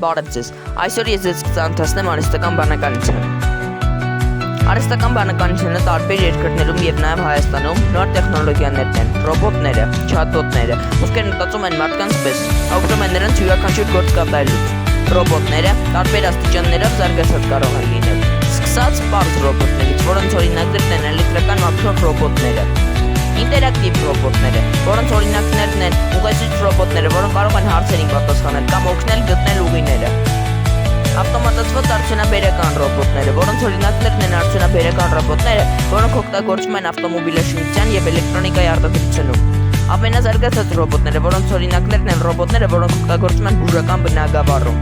Բարև ձեզ, այսօր ես ձեզ կծանոթացնեմ արհեստական բանականությանը։ Արհեստական բանականությունը տարբեր երկրներում և նաև Հայաստանում նոր տեխնոլոգիաներն են, ռոբոտները, չատբոտները, ովքեր մտածում են մարդկանց պես, օգնում են նրանց յուրաքանչյուր գործ կատարելուց։ Ռոբոտները տարբեր աստիճաններով զարգացած կարող են լինել, սկսած պարզ ռոբոտներից, որոնց օրինակներն են էլեկտրական մաքրող ռոբոտները, ինտերակտիվ ռոբոտները, որոնց օրինակներն են ուղեցույց ռոբոտները, որոնք կարող են հարցերին պատասխանել կամ օգնել գտնել ուղիները, ավտոմատացված արդյունաբերական ռոբոտները, որոնց օրինակներն են արդյունաբերական ռոբոտները, որոնք օգտագործվում են ավտոմոբիլաշինության և էլեկտրոնիկայի արտադրությունում, ամենազարգացած ռոբոտները, որոնց օրինակներն են ռոբոտները, որոնք օգտագործվում են բուժական բնագավառում,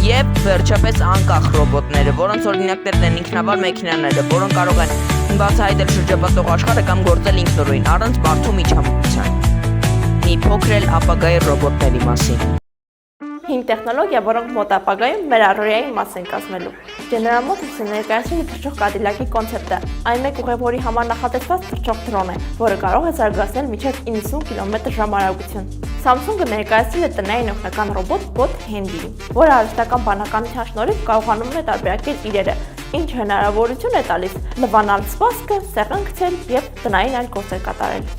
և վերջապես անկախ ռոբոտները, որոնց օրինակներն են ինքնավար մեքենաները, որոնք կարող են բացահայտել շրջապատող աշխարհը կամ գործել ինքնուրույն, առանց մարդու միջամտության։ Մի փոքր էլ ապագայի ռոբոտների մասին։ 5 տեխնոլոգիա, որոնք մոտ ապագայում մեր առօրյայի մաս են կազմելու։ General Motors-ը ներկայացրել է թռչող Cadillac-ի կոնցեպտը։ Այն մեկ ուղևորի համար նախատեսված թռչող դրոն է, որը կարող է զարգացնել մինչև 90 կմ/ժ արագություն։ Samsung-ը ներկայացրել է տնային օգնական ռոբոտ Bot Handy, որը արհեստական բանականության շնորհիվ կարողանում է տարբերակել իրերը, ինչը հնարավորություն է տալիս լվանալ սպասքը, սեղան գցել և տնային այլ գործեր կատարել։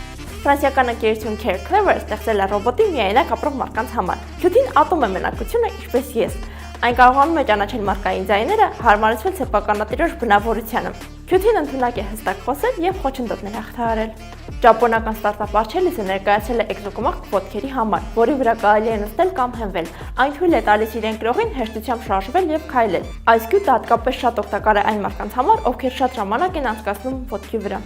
Ֆրանսիական ընկերություն Care Clever ստեղծել է ռոբոտի միայնակ ապրող մարդկանց համար։ Քյութին ատում է մենակությունը, ինչպես ես։ Այն կարողանում է ճանաչել մարդկային ձայները, հարմարեցվել սեփականատիրոջ բնավորությանը։ Քյութին ընդունակ է հստակ խոսել և խոչընդոտներ հաղթահարել։ Ճապոնական ստարտափ Archielis-ը ներկայացրել է էկզոկոմաղ ոտքերի համար, որի վրա կարելի է նստել կամ հենվել։ Այն թույլ է տալիս իրեն կրողին հեշտությամբ շարժվել և քայլել։ Այս գյուտը հատկապես շատ օգտակար է այն մարդկանց համար, ովքեր շատ ժամանակ են անցկացնում ոտքի վրա։